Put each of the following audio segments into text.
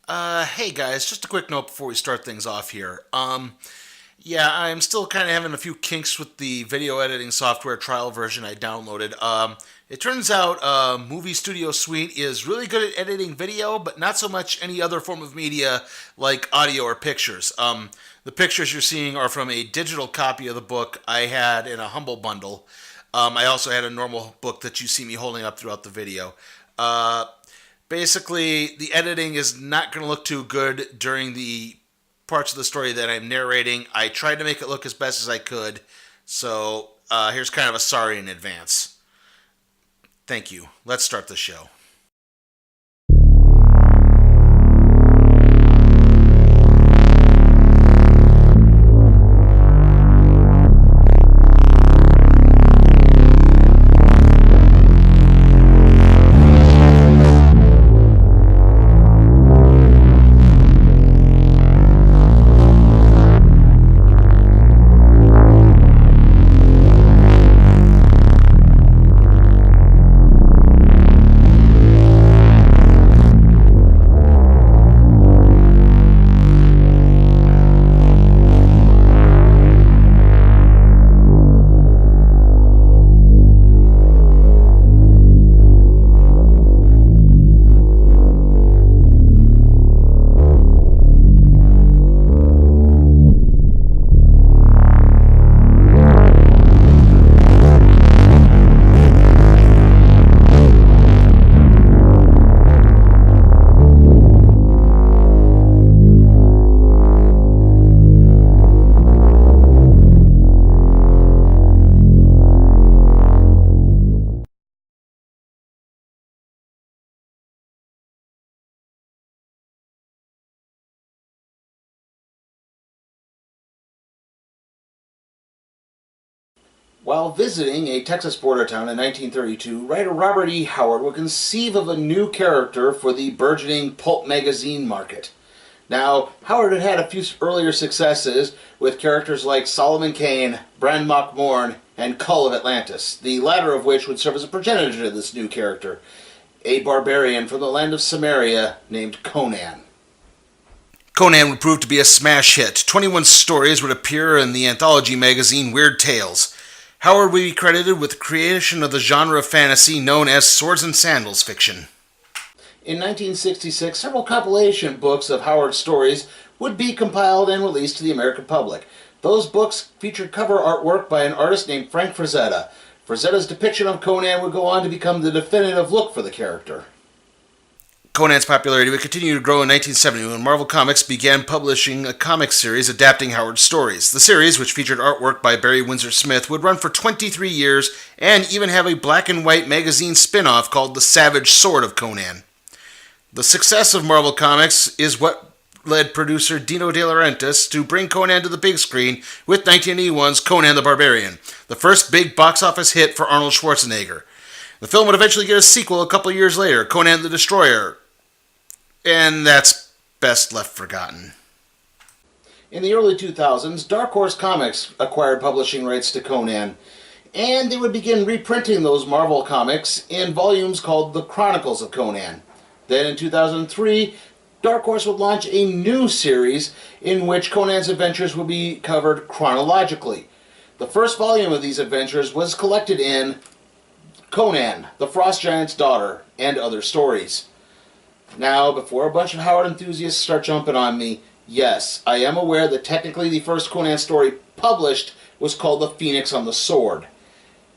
Hey guys, just a quick note before we start things off here. Yeah, I'm still kind of having a few kinks with the video editing software trial version I downloaded. It turns out Movie Studio Suite is really good at editing video, but not so much any other form of media like audio or pictures. The pictures you're seeing are from a digital copy of the book I had in a Humble bundle. I also had a normal book that you see me holding up throughout the video. Uh, Basically, the editing is not going to look too good during the parts of the story that I'm narrating. I tried to make it look as best as I could, so here's kind of a sorry in advance. Thank you. Let's start the show. While visiting a Texas border town in 1932, writer Robert E. Howard would conceive of a new character for the burgeoning pulp magazine market. Now, Howard had had a few earlier successes with characters like Solomon Kane, Bran Mak Morn, and Kull of Atlantis, the latter of which would serve as a progenitor to this new character, a barbarian from the land of Samaria named Conan. Conan would prove to be a smash hit. 21 stories would appear in the anthology magazine Weird Tales. Howard would be credited with the creation of the genre of fantasy known as swords and sandals fiction. In 1966, several compilation books of Howard's stories would be compiled and released to the American public. Those books featured cover artwork by an artist named Frank Frazetta. Frazetta's depiction of Conan would go on to become the definitive look for the character. Conan's popularity would continue to grow in 1970 when Marvel Comics began publishing a comic series adapting Howard's stories. The series, which featured artwork by Barry Windsor Smith, would run for 23 years and even have a black and white magazine spin-off called The Savage Sword of Conan. The success of Marvel Comics is what led producer Dino De Laurentiis to bring Conan to the big screen with 1981's Conan the Barbarian, the first big box office hit for Arnold Schwarzenegger. The film would eventually get a sequel a couple years later, Conan the Destroyer, and that's best left forgotten. In the early 2000s, Dark Horse Comics acquired publishing rights to Conan, and they would begin reprinting those Marvel comics in volumes called The Chronicles of Conan. Then in 2003, Dark Horse would launch a new series in which Conan's adventures would be covered chronologically. The first volume of these adventures was collected in Conan, the Frost Giant's Daughter, and Other Stories. Now, before a bunch of Howard enthusiasts start jumping on me, yes, I am aware that technically the first Conan story published was called The Phoenix on the Sword.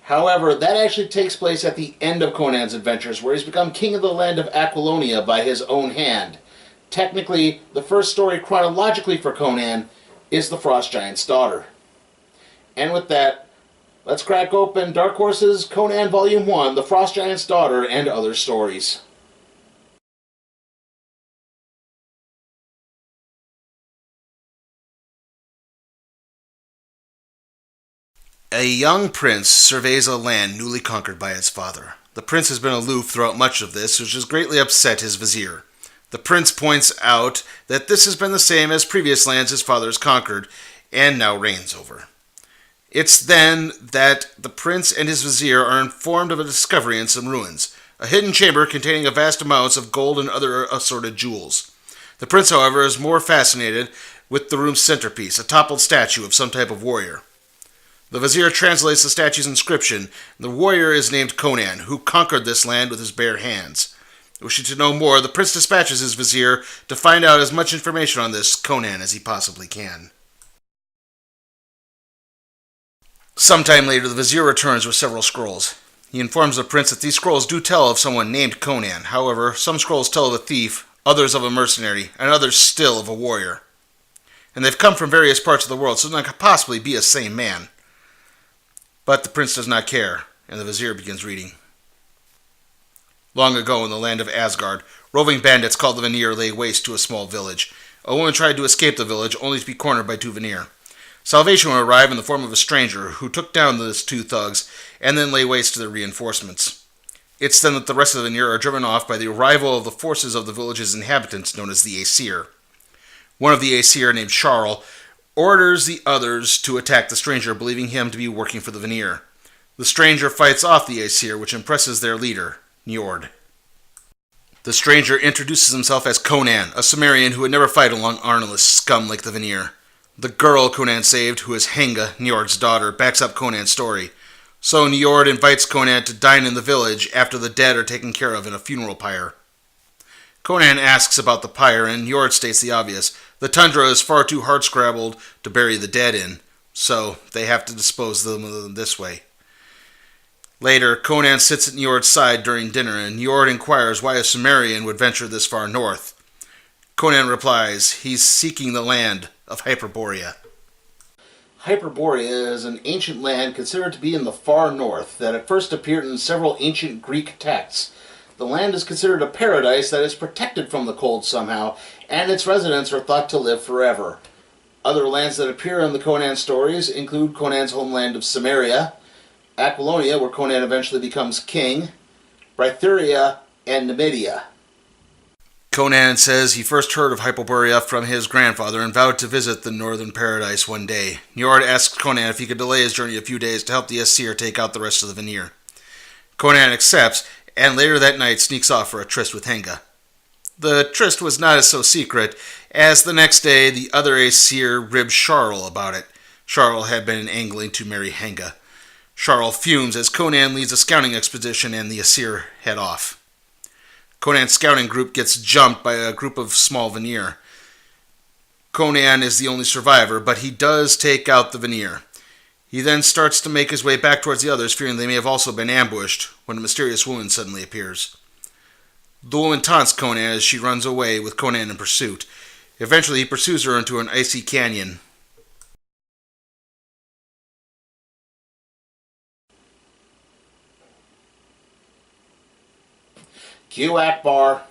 However, that actually takes place at the end of Conan's adventures, where he's become king of the land of Aquilonia by his own hand. Technically, the first story chronologically for Conan is The Frost Giant's Daughter. And with that, let's crack open Dark Horse's Conan Volume 1, The Frost Giant's Daughter, and Other Stories. A young prince surveys a land newly conquered by his father. The prince has been aloof throughout much of this, which has greatly upset his vizier. The prince points out that this has been the same as previous lands his father has conquered, and now reigns over. It's then that the prince and his vizier are informed of a discovery in some ruins, a hidden chamber containing a vast amounts of gold and other assorted jewels. The prince, however, is more fascinated with the room's centerpiece, a toppled statue of some type of warrior. The vizier translates the statue's inscription. The warrior is named Conan, who conquered this land with his bare hands. Wishing to know more, the prince dispatches his vizier to find out as much information on this Conan as he possibly can. Sometime later, the vizier returns with several scrolls. He informs the prince that these scrolls do tell of someone named Conan. However, some scrolls tell of a thief, others of a mercenary, and others still of a warrior. And they've come from various parts of the world, so they could possibly be a same man. But the prince does not care, and the vizier begins reading. Long ago in the land of Asgard, roving bandits called the Vanir lay waste to a small village. A woman tried to escape the village, only to be cornered by two Vanir. Salvation would arrive in the form of a stranger, who took down those two thugs, and then lay waste to their reinforcements. It's then that the rest of the Vanir are driven off by the arrival of the forces of the village's inhabitants, known as the Aesir. One of the Aesir, named Charles, orders the others to attack the stranger, believing him to be working for the Vanir. The stranger fights off the Aesir, which impresses their leader, Njord. The stranger introduces himself as Conan, a Cimmerian who would never fight along Arnalist scum like the Vanir. The girl Conan saved, who is Henga, Njord's daughter, backs up Conan's story. So Njord invites Conan to dine in the village after the dead are taken care of in a funeral pyre. Conan asks about the pyre, and Njord states the obvious. The tundra is far too hard-scrabbled to bury the dead in, so they have to dispose of them this way. Later, Conan sits at Njord's side during dinner, and Njord inquires why a Cimmerian would venture this far north. Conan replies, he's seeking the land of Hyperborea. Hyperborea is an ancient land considered to be in the far north that at first appeared in several ancient Greek texts. The land is considered a paradise that is protected from the cold somehow, and its residents are thought to live forever. Other lands that appear in the Conan stories include Conan's homeland of Cimmeria, Aquilonia, where Conan eventually becomes king, Brytheria, and Numidia. Conan says he first heard of Hyperborea from his grandfather and vowed to visit the northern paradise one day. Njord asks Conan if he could delay his journey a few days to help the Aesir take out the rest of the Vanir. Conan accepts, and later that night sneaks off for a tryst with Henga. The tryst was not so secret, as the next day the other Aesir ribbed Charles about it. Charles had been angling to marry Henga. Charles fumes as Conan leads a scouting expedition and the Aesir head off. Conan's scouting group gets jumped by a group of small Vanir. Conan is the only survivor, but he does take out the Vanir. He then starts to make his way back towards the others, fearing they may have also been ambushed, when a mysterious woman suddenly appears. The woman taunts Conan as she runs away, with Conan in pursuit. Eventually, he pursues her into an icy canyon. Q Akbar.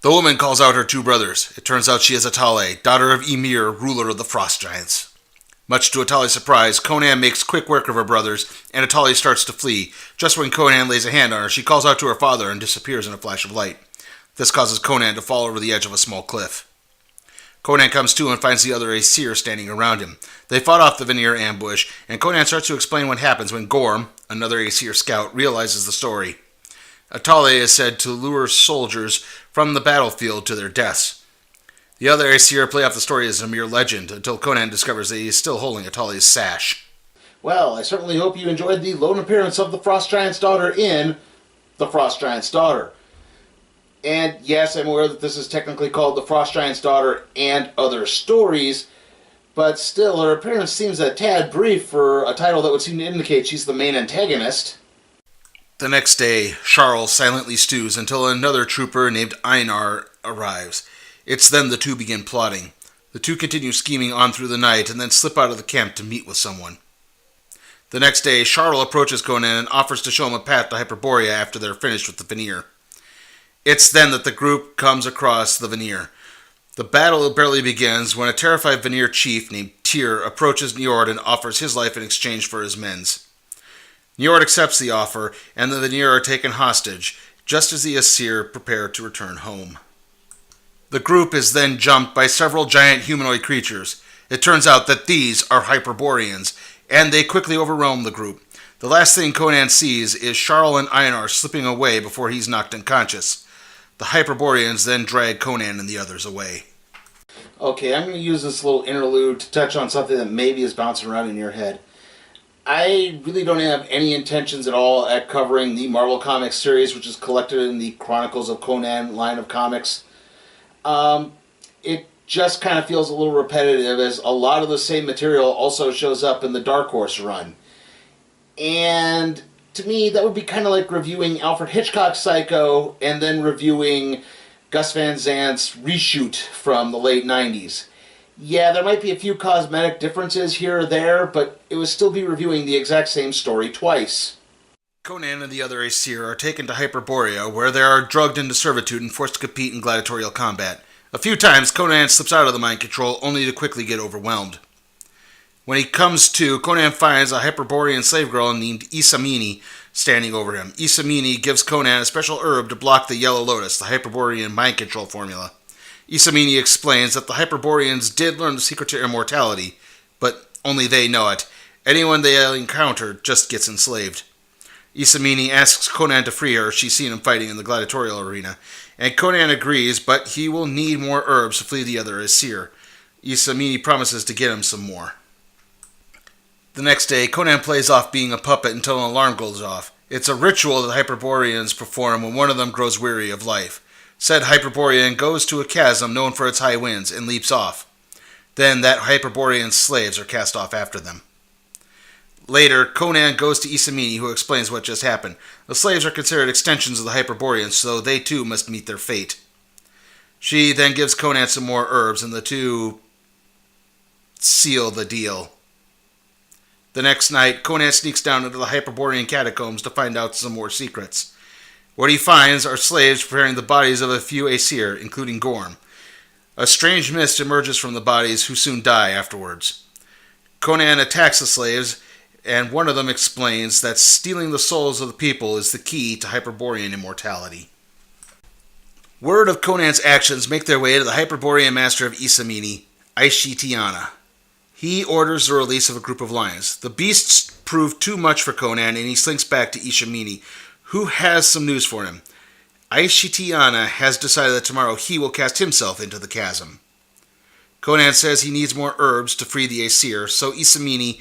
The woman calls out her two brothers. It turns out she is Atale, daughter of Ymir, ruler of the Frost Giants. Much to Atale's surprise, Conan makes quick work of her brothers, and Atale starts to flee. Just when Conan lays a hand on her, she calls out to her father and disappears in a flash of light. This causes Conan to fall over the edge of a small cliff. Conan comes to and finds the other Aesir standing around him. They fought off the Vanir ambush, and Conan starts to explain what happens when Gorm, another Aesir scout, realizes the story. Atale is said to lure soldiers from the battlefield to their deaths. The other Aesir play off the story as a mere legend, until Conan discovers that he is still holding Atale's sash. Well, I certainly hope you enjoyed the lone appearance of the Frost Giant's daughter in The Frost Giant's Daughter. And yes, I'm aware that this is technically called The Frost Giant's Daughter and Other Stories, but still, her appearance seems a tad brief for a title that would seem to indicate she's the main antagonist. The next day, Charles silently stews until another trooper named Einar arrives. It's then the two begin plotting. The two continue scheming on through the night and then slip out of the camp to meet with someone. The next day, Charles approaches Conan and offers to show him a path to Hyperborea after they're finished with the Vanir. It's then that the group comes across the Vanir. The battle barely begins when a terrified Vanir chief named Tyr approaches Njord and offers his life in exchange for his men's. Njord accepts the offer, and the Vanir are taken hostage, just as the Aesir prepare to return home. The group is then jumped by several giant humanoid creatures. It turns out that these are Hyperboreans, and they quickly overwhelm the group. The last thing Conan sees is Charles and Einar slipping away before he's knocked unconscious. The Hyperboreans then drag Conan and the others away. Okay, I'm going to use this little interlude to touch on something that maybe is bouncing around in your head. I really don't have any intentions at all at covering the Marvel Comics series, which is collected in the Chronicles of Conan line of comics. It just kind of feels a little repetitive, as a lot of the same material also shows up in the Dark Horse run. And to me, that would be kind of like reviewing Alfred Hitchcock's Psycho and then reviewing Gus Van Sant's Reshoot from the late 90s. Yeah, there might be a few cosmetic differences here or there, but it would still be reviewing the exact same story twice. Conan and the other Aesir are taken to Hyperborea, where they are drugged into servitude and forced to compete in gladiatorial combat. A few times, Conan slips out of the mind control, only to quickly get overwhelmed. When he comes to, Conan finds a Hyperborean slave girl named Isamini standing over him. Isamini gives Conan a special herb to block the Yellow Lotus, the Hyperborean mind control formula. Isamini explains that the Hyperboreans did learn the secret to immortality, but only they know it. Anyone they encounter just gets enslaved. Isamini asks Conan to free her. She's seen him fighting in the gladiatorial arena, and Conan agrees, but he will need more herbs to flee the other Aesir. Isamini promises to get him some more. The next day, Conan plays off being a puppet until an alarm goes off. It's a ritual that the Hyperboreans perform when one of them grows weary of life. Said Hyperborean goes to a chasm known for its high winds and leaps off. Then that Hyperborean's slaves are cast off after them. Later, Conan goes to Isamini, who explains what just happened. The slaves are considered extensions of the Hyperboreans, so they too must meet their fate. She then gives Conan some more herbs, and the two seal the deal. The next night, Conan sneaks down into the Hyperborean catacombs to find out some more secrets. What he finds are slaves preparing the bodies of a few Aesir, including Gorm. A strange mist emerges from the bodies, who soon die afterwards. Conan attacks the slaves, and one of them explains that stealing the souls of the people is the key to Hyperborean immortality. Word of Conan's actions make their way to the Hyperborean master of Isamini, Aishitiana. He orders the release of a group of lions. The beasts prove too much for Conan, and he slinks back to Isamini, who has some news for him. Aishitiana has decided that tomorrow he will cast himself into the chasm. Conan says he needs more herbs to free the Aesir, so Isamini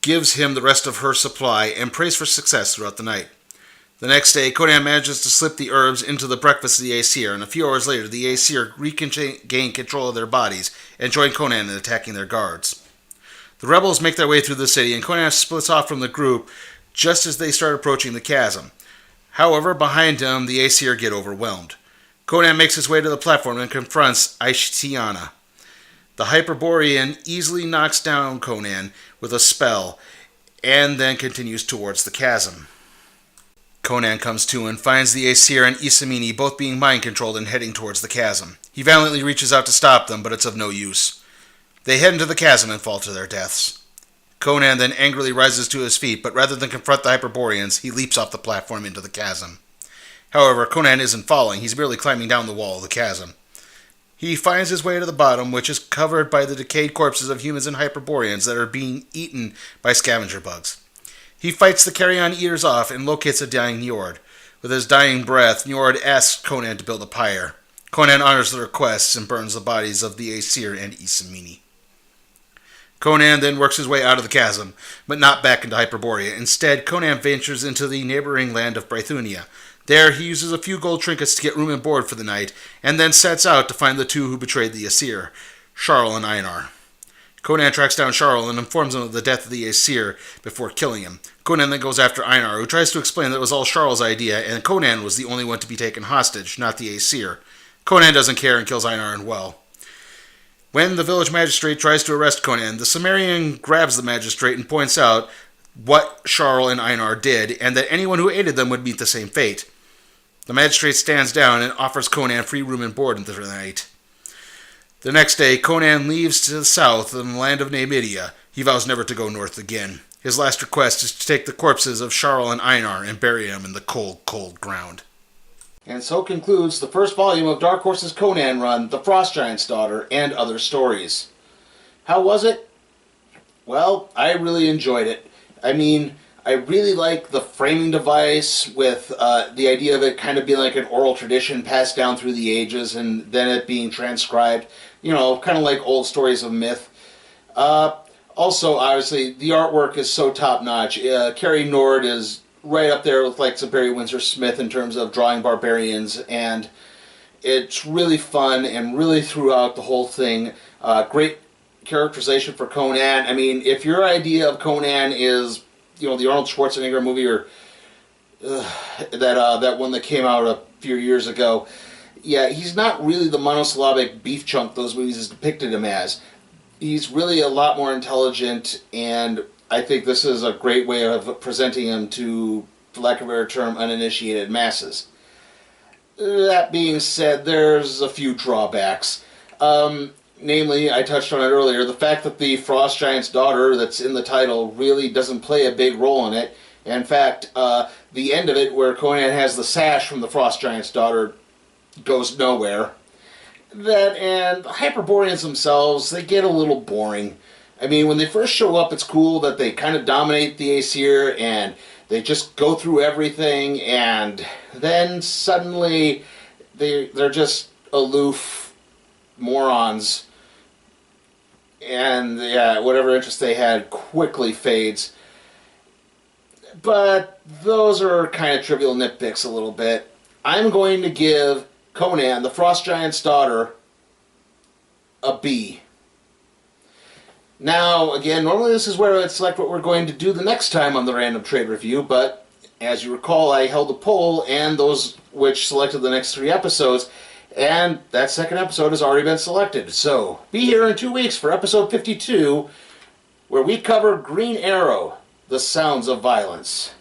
gives him the rest of her supply and prays for success throughout the night. The next day, Conan manages to slip the herbs into the breakfast of the Aesir, and a few hours later, the Aesir regain control of their bodies and join Conan in attacking their guards. The rebels make their way through the city, and Conan splits off from the group just as they start approaching the chasm. However, behind him, the Aesir get overwhelmed. Conan makes his way to the platform and confronts Aishitiana. The Hyperborean easily knocks down Conan with a spell, and then continues towards the chasm. Conan comes to and finds the Aesir and Isamini both being mind-controlled and heading towards the chasm. He valiantly reaches out to stop them, but it's of no use. They head into the chasm and fall to their deaths. Conan then angrily rises to his feet, but rather than confront the Hyperboreans, he leaps off the platform into the chasm. However, Conan isn't falling, he's merely climbing down the wall of the chasm. He finds his way to the bottom, which is covered by the decayed corpses of humans and Hyperboreans that are being eaten by scavenger bugs. He fights the carrion eaters off and locates a dying Njord. With his dying breath, Njord asks Conan to build a pyre. Conan honors the requests and burns the bodies of the Aesir and Isamini. Conan then works his way out of the chasm, but not back into Hyperborea. Instead, Conan ventures into the neighboring land of Brythunia. There, he uses a few gold trinkets to get room and board for the night, and then sets out to find the two who betrayed the Aesir, Sharl and Einar. Conan tracks down Sharl and informs him of the death of the Aesir before killing him. Conan then goes after Einar, who tries to explain that it was all Sharl's idea, and Conan was the only one to be taken hostage, not the Aesir. Conan doesn't care and kills Einar and well. When the village magistrate tries to arrest Conan, the Cimmerian grabs the magistrate and points out what Sharl and Einar did, and that anyone who aided them would meet the same fate. The magistrate stands down and offers Conan free room and board for the night. The next day, Conan leaves to the south in the land of Namidia. He vows never to go north again. His last request is to take the corpses of Sharl and Einar and bury them in the cold, cold ground. And so concludes the first volume of Dark Horse's Conan run, The Frost Giant's Daughter, and Other Stories. How was it? Well, I really enjoyed it. I mean, I really like the framing device with the idea of it kind of being like an oral tradition passed down through the ages and then it being transcribed, you know, kind of like old stories of myth. Also, obviously, the artwork is so top-notch. Carrie Nord is right up there with like some Barry Windsor Smith in terms of drawing barbarians, and it's really fun and really throughout the whole thing. Great characterization for Conan. I mean, if your idea of Conan is, you know, the Arnold Schwarzenegger movie or that one that came out a few years ago, yeah, he's not really the monosyllabic beef chunk those movies has depicted him as. He's really a lot more intelligent, and I think this is a great way of presenting him to, for lack of a better term, uninitiated masses. That being said, there's a few drawbacks. Namely, I touched on it earlier, the fact that the Frost Giant's daughter that's in the title really doesn't play a big role in it. In fact, the end of it, where Conan has the sash from the Frost Giant's daughter, goes nowhere. That and the Hyperboreans themselves, they get a little boring. I mean, when they first show up, it's cool that they kind of dominate the Aesir and they just go through everything, and then suddenly they're just aloof morons, and yeah, whatever interest they had quickly fades. But those are kind of trivial nitpicks a little bit. I'm going to give Conan, the Frost Giant's daughter, a B. Now, again, normally this is where I'd select what we're going to do the next time on the Random Trade Review, but as you recall, I held a poll, and those which selected the next 3 episodes, and that second episode has already been selected. So, be here in 2 weeks for episode 52, where we cover Green Arrow, The Sounds of Violence.